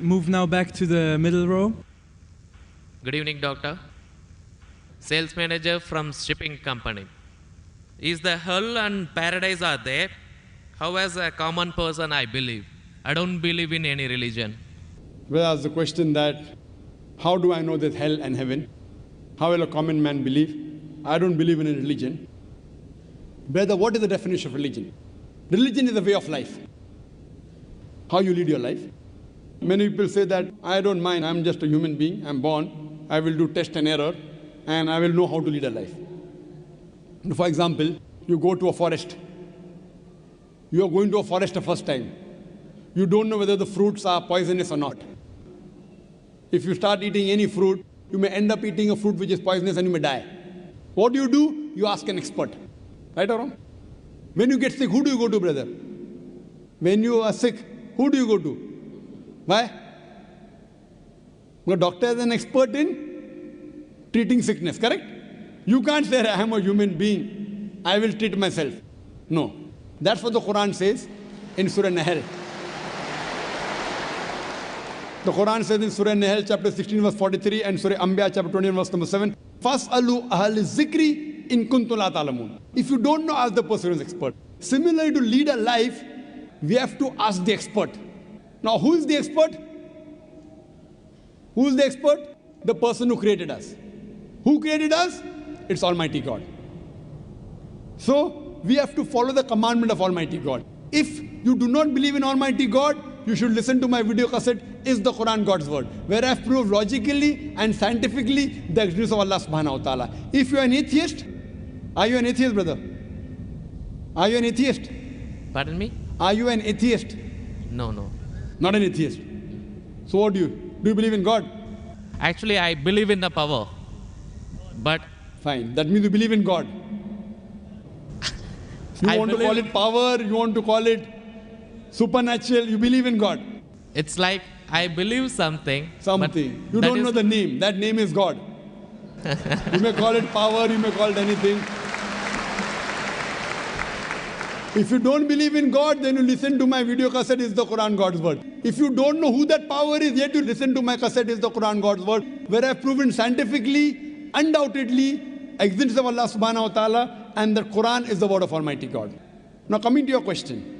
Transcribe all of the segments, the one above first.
move now back to the middle row. Good evening, doctor. Sales manager from shipping company. Is the hell and paradise are there? How as a common person I believe? I don't believe in any religion. Well, ask the question that, how do I know there's hell and heaven? How will a common man believe? I don't believe in a religion. Brother, what is the definition of religion? Religion is a way of life. How you lead your life. Many people say that, I don't mind, I'm just a human being, I'm born, I will do test and error, and I will know how to lead a life. For example, you go to a forest. You are going to a forest the first time. You don't know whether the fruits are poisonous or not. If you start eating any fruit, you may end up eating a fruit which is poisonous and you may die. What do? You ask an expert. Right or wrong? When you get sick, who do you go to, brother? When you are sick, who do you go to? Why? The doctor is an expert in treating sickness, correct? You can't say, I am a human being, I will treat myself. No. That's what the Quran says in Surah Nahl. The Quran says in Surah Nahl, chapter 16, verse 43, and Surah Anbiya, chapter 21, verse number 7, فَاسْأَلُوا أَهْلِ الذِّكْرِ إِن كُنتُمْ لَا تَعْلَمُونَ. If you don't know, ask the person who is expert. Similarly, to lead a life, we have to ask the expert. Now, who is the expert? Who is the expert? The person who created us. Who created us? It's Almighty God. So, we have to follow the commandment of Almighty God. If you do not believe in Almighty God, you should listen to my video cassette, Is the Quran God's Word? Where I have proved logically and scientifically the existence of Allah subhanahu wa ta'ala. If you are an atheist, are you an atheist, brother? Are you an atheist? Pardon me? Are you an atheist? No. Not an atheist. So what do you? Do you believe in God? Actually, I believe in the power. But fine. That means you believe in God. You want to call it power, you want to call it supernatural, you believe in God. It's like I believe something. Something. You don't know the name. That name is God. You may call it power, you may call it anything. If you don't believe in God, then you listen to my video cassette, Is the Quran God's Word? If you don't know who that power is, yet you listen to my cassette, Is the Quran God's Word? Where I have proven scientifically, undoubtedly, existence of Allah subhanahu wa ta'ala, and the Quran is the word of Almighty God. Now coming to your question,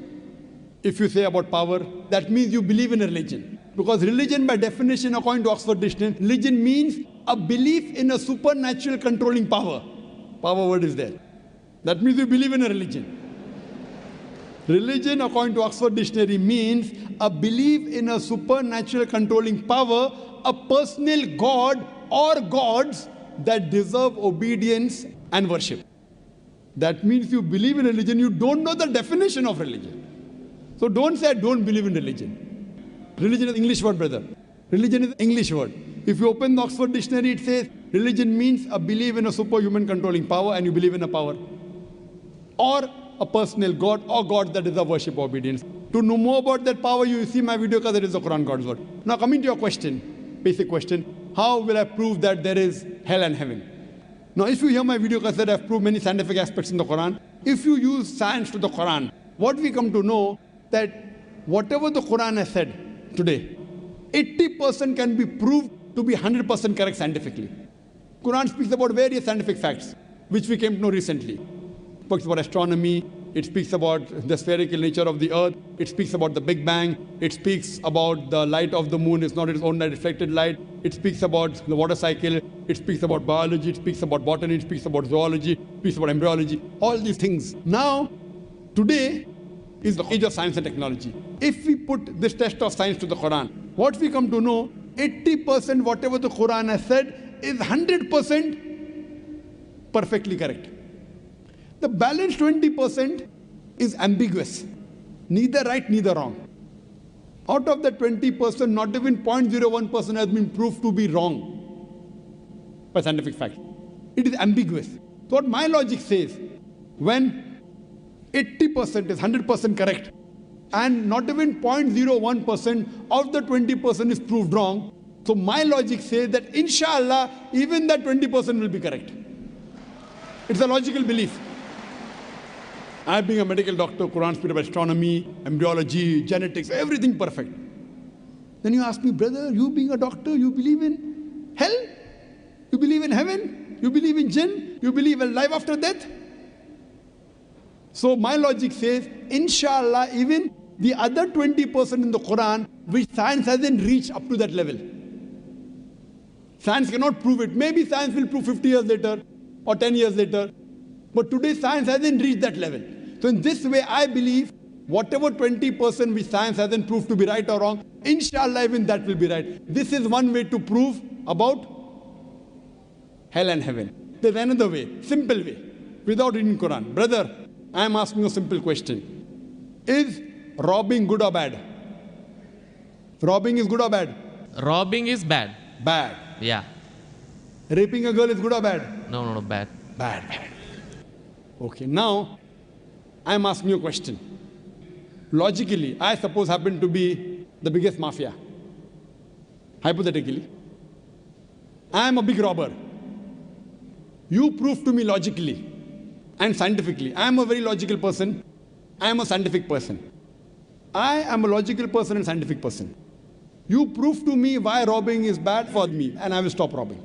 if you say about power, that means you believe in a religion. Because religion by definition, according to Oxford Dictionary, religion means a belief in a supernatural controlling power. Power word is there. That means you believe in a religion. Religion, according to Oxford Dictionary, means a belief in a supernatural controlling power, a personal God or gods that deserve obedience and worship. That means you believe in religion, you don't know the definition of religion. So don't say, I don't believe in religion. Religion is English word, brother. Religion is English word. If you open the Oxford Dictionary, it says, religion means a belief in a superhuman controlling power, and you believe in a power. Or a personal God or God that deserve worship or obedience. To know more about that power, you see my video because it is the Quran God's Word. Now coming to your question, basic question, how will I prove that there is hell and heaven? Now if you hear my video cassette, I've proved many scientific aspects in the Quran. If you use science to the Quran, what we come to know that whatever the Quran has said today, 80% can be proved to be 100% correct scientifically. Quran speaks about various scientific facts, which we came to know recently. It speaks about astronomy, it speaks about the spherical nature of the earth, it speaks about the Big Bang, it speaks about the light of the moon is not its own reflected light, it speaks about the water cycle, it speaks about biology, it speaks about botany, it speaks about zoology, it speaks about embryology, all these things. Now, today is the age of science and technology. If we put this test of science to the Quran, what we come to know, 80% whatever the Quran has said is 100% perfectly correct. The balance 20% is ambiguous, neither right, neither wrong. Out of the 20%, not even 0.01% has been proved to be wrong by scientific fact. It is ambiguous. So what my logic says, when 80% is 100% correct, and not even 0.01% of the 20% is proved wrong, so my logic says that inshallah, even that 20% will be correct. It's a logical belief. I being a medical doctor, Quran speaks about astronomy, embryology, genetics, everything perfect. Then you ask me, brother, you being a doctor, you believe in hell? You believe in heaven? You believe in jinn? You believe in life after death? So my logic says, inshallah, even the other 20% in the Quran, which science hasn't reached up to that level. Science cannot prove it. Maybe science will prove 50 years later or 10 years later. But today science hasn't reached that level. So in this way, I believe whatever 20% which science hasn't proved to be right or wrong, inshallah, even that will be right. This is one way to prove about hell and heaven. There's another way, simple way, without reading Quran. Brother, I am asking a simple question. Is robbing good or bad? Robbing is good or bad? Robbing is bad. Bad. Yeah. Raping a girl is good or bad? No, bad. Bad. Okay, now I am asking you a question. Logically, I suppose happen to be the biggest mafia. Hypothetically. I am a big robber. You prove to me logically and scientifically. I am a very logical person. I am a scientific person. I am a logical person and scientific person. You prove to me why robbing is bad for me, and I will stop robbing.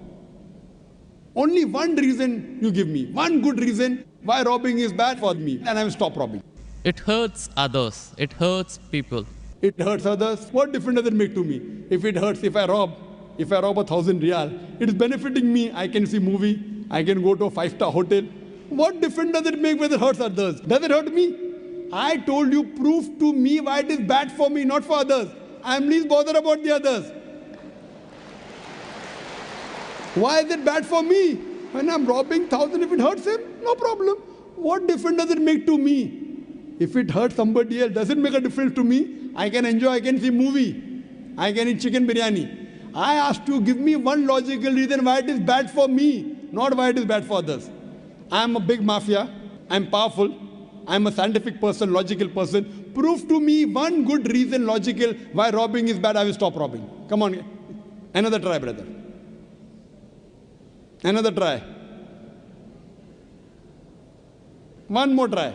Only one reason you give me, one good reason why robbing is bad for me, and I will stop robbing. It hurts others. It hurts people. It hurts others. What difference does it make to me? If it hurts, if I rob 1,000 riyal, it is benefiting me. I can see movie. I can go to a 5-star hotel. What difference does it make whether it hurts others? Does it hurt me? I told you, prove to me why it is bad for me, not for others. I am least bothered about the others. Why is it bad for me? When I'm robbing 1,000, if it hurts him, no problem. What difference does it make to me? If it hurts somebody else, does it make a difference to me? I can enjoy, I can see movie. I can eat chicken biryani. I asked you, give me one logical reason why it is bad for me, not why it is bad for others. I am a big mafia. I am powerful. I am a scientific person, logical person. Prove to me one good reason, logical, why robbing is bad. I will stop robbing. Come on. Another try, brother. Another try. One more try.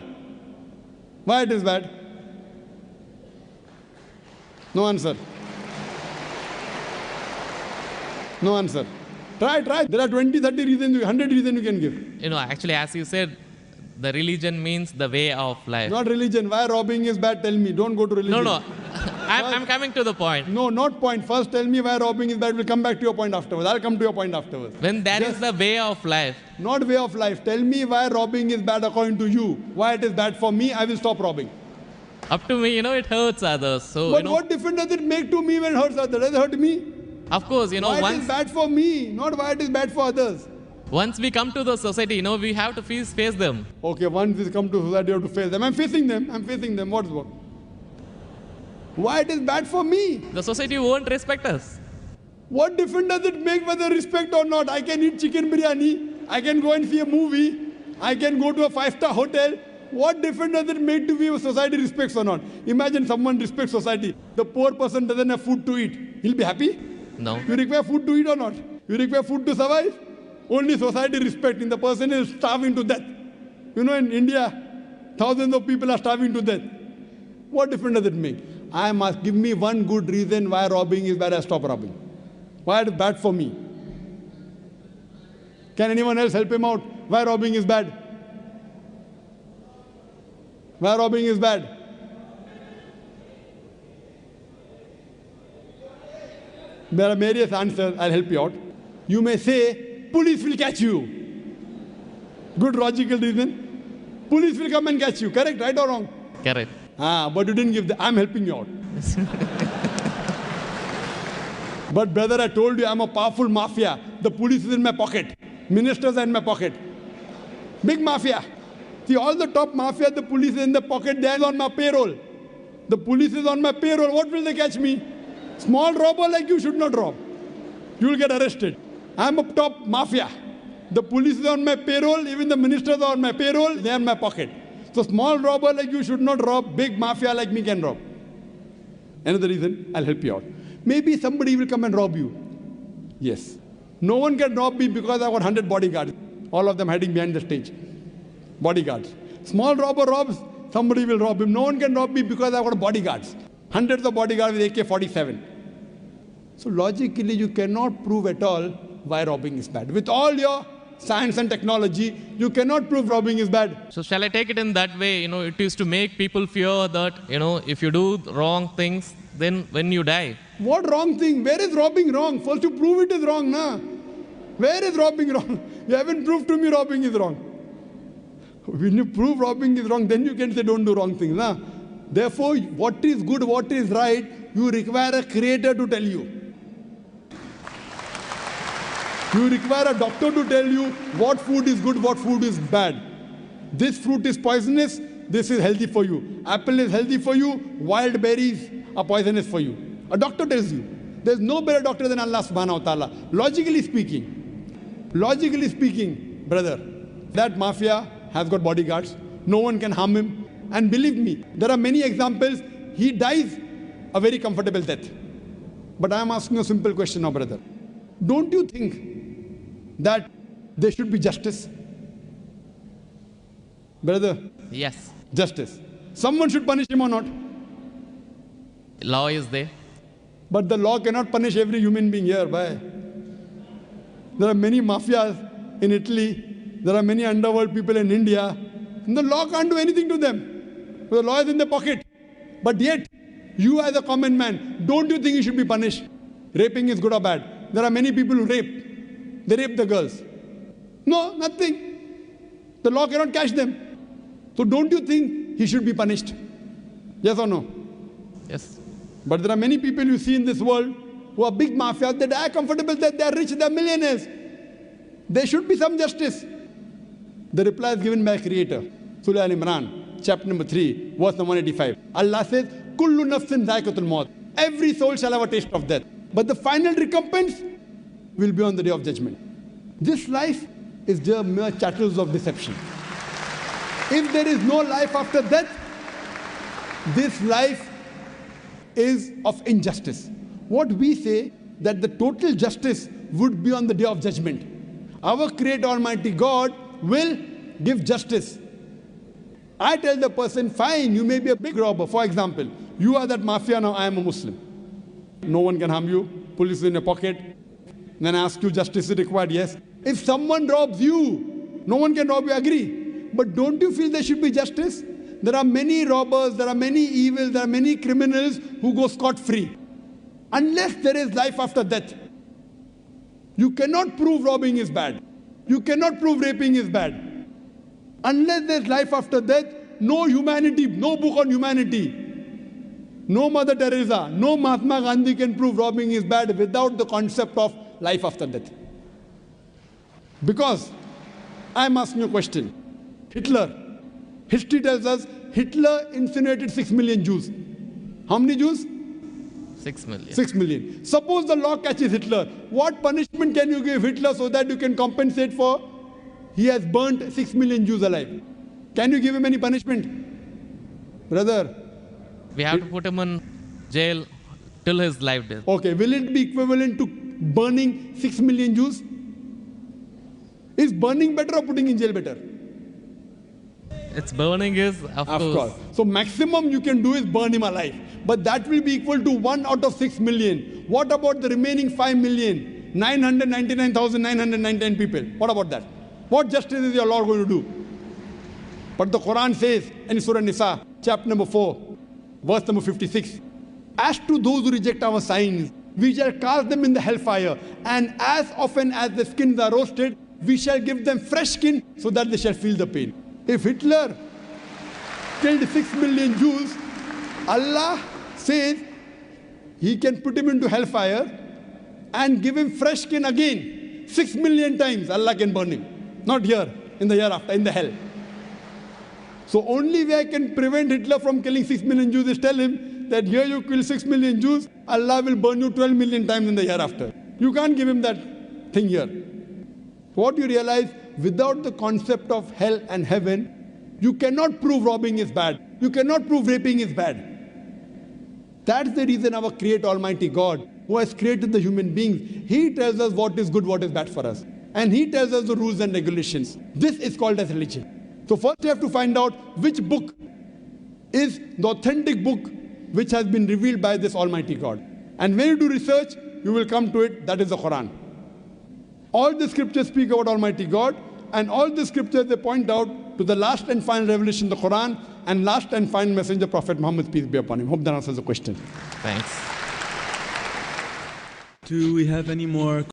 Why it is bad? No answer. No answer. Try. There are 20, 30 reasons, 100 reasons you can give. Actually, as you said, the religion means the way of life. Not religion. Why robbing is bad? Tell me. Don't go to religion. No. I'm coming to the point. No, not point. First tell me why robbing is bad. We'll come back to your point afterwards. I'll come to your point afterwards. When that is the way of life. Not way of life. Tell me why robbing is bad according to you. Why it is bad for me, I will stop robbing. Up to me, it hurts others. So, but what difference does it make to me when it hurts others? Does it hurt me? Of course, why it is bad for me, not why it is bad for others. Once we come to the society, we have to face them. Okay, once we come to society, you have to face them. I'm facing them. What's what? Why it is bad for me? The society won't respect us. What difference does it make whether respect or not? I can eat chicken biryani. I can go and see a movie. I can go to a 5-star hotel. What difference does it make to me if society respects or not? Imagine someone respects society. The poor person doesn't have food to eat. He'll be happy? No. You require food to eat or not? You require food to survive? Only society respecting. The person is starving to death. In India, thousands of people are starving to death. What difference does it make? I must give me one good reason why robbing is bad. I stop robbing. Why it is bad for me? Can anyone else help him out? Why robbing is bad? Why robbing is bad? There are various answers. I'll help you out. You may say, police will catch you. Good logical reason. Police will come and catch you. Correct, right or wrong? Correct. But you didn't give the, I'm helping you out. But brother, I told you I'm a powerful mafia. The police is in my pocket. Ministers are in my pocket. Big mafia. See, all the top mafia, the police is in the pocket. They are on my payroll. The police is on my payroll. What will they catch me? Small robber like you should not rob. You will get arrested. I'm a top mafia. The police is on my payroll. Even the ministers are on my payroll. They are in my pocket. So small robber like you should not rob. Big mafia like me can rob. Another reason, I'll help you out. Maybe somebody will come and rob you. Yes. No one can rob me because I've got 100 bodyguards. All of them hiding behind the stage. Bodyguards. Small robber robs, somebody will rob him. No one can rob me because I've got bodyguards. Hundreds of bodyguards with AK-47. So logically, you cannot prove at all why robbing is bad. With all your science and technology, you cannot prove robbing is bad. So shall I take it in that way? It is to make people fear that, if you do wrong things, then when you die. What wrong thing? Where is robbing wrong? First you prove it is wrong, na? Where is robbing wrong? You haven't proved to me robbing is wrong. When you prove robbing is wrong, then you can say don't do wrong things, na? Therefore, what is good, what is right, you require a creator to tell you. You require a doctor to tell you what food is good, what food is bad. This fruit is poisonous, this is healthy for you. Apple is healthy for you, wild berries are poisonous for you. A doctor tells you. There's no better doctor than Allah subhanahu wa ta'ala. Logically speaking, brother, that mafia has got bodyguards. No one can harm him. And believe me, there are many examples. He dies a very comfortable death. But I am asking a simple question now, brother. Don't you think that there should be justice? Brother? Yes. Justice. Someone should punish him or not? Law is there. But the law cannot punish every human being here. Why? There are many mafias in Italy. There are many underworld people in India. And the law can't do anything to them. The law is in their pocket. But yet, you as a common man, don't you think you should be punished? Raping is good or bad? There are many people who rape. They rape the girls. No, nothing. The law cannot catch them. So don't you think he should be punished? Yes or no? Yes. But there are many people you see in this world who are big mafias. They die comfortable, they are rich, they are millionaires. There should be some justice. The reply is given by Creator. Surah Al-Imran, chapter number 3, verse number 185. Allah says, Kullu nafsin dhaikatul maut. Every soul shall have a taste of death. But the final recompense will be on the day of judgment. This life is just mere chattels of deception. If there is no life after death, this life is of injustice. What we say that the total justice would be on the day of judgment. Our Creator Almighty God will give justice. I tell the person, fine, you may be a big robber. For example, you are that mafia, now I am a Muslim. No one can harm you. Police is in your pocket. Then I ask you, justice is required? Yes. If someone robs you, no one can rob you, agree. But don't you feel there should be justice? There are many robbers, there are many evils, there are many criminals who go scot-free. Unless there is life after death, you cannot prove robbing is bad. You cannot prove raping is bad. Unless there is life after death, no humanity, no book on humanity, no Mother Teresa, no Mahatma Gandhi can prove robbing is bad without the concept of life after death. Because I am asking you a question. Hitler. History tells us Hitler incinerated 6 million Jews. How many Jews? 6 million. 6 million. Suppose the law catches Hitler. What punishment can you give Hitler so that you can compensate for he has burnt 6 million Jews alive? Can you give him any punishment? Brother. We have to put him in jail till his life death. Okay, will it be equivalent to burning 6 million Jews? Is burning better or putting in jail better? It's burning is, of course. So maximum you can do is burn him alive. But that will be equal to 1 out of 6 million. What about the remaining 5 million? 999,999 people. What about that? What justice is your Lord going to do? But the Quran says in Surah Nisa, chapter number 4, verse number 56, as to those who reject our signs, we shall cast them in the hellfire. And as often as the skins are roasted, we shall give them fresh skin so that they shall feel the pain. If Hitler killed 6 million Jews, Allah says he can put him into hellfire and give him fresh skin again. 6 million times Allah can burn him. Not here, in the hereafter, in the hell. So only way I can prevent Hitler from killing 6 million Jews is tell him that here you kill 6 million Jews, Allah will burn you 12 million times in the hereafter. You can't give him that thing here. What you realize, without the concept of hell and heaven, you cannot prove robbing is bad. You cannot prove raping is bad. That's the reason our Creator Almighty God, who has created the human beings, He tells us what is good, what is bad for us. And He tells us the rules and regulations. This is called as religion. So first you have to find out which book is the authentic book which has been revealed by this Almighty God. And when you do research, you will come to it, that is the Quran. All the scriptures speak about Almighty God, and all the scriptures they point out to the last and final revelation, the Quran, and last and final messenger, Prophet Muhammad, peace be upon him. Hope that answers the question. Thanks. Do we have any more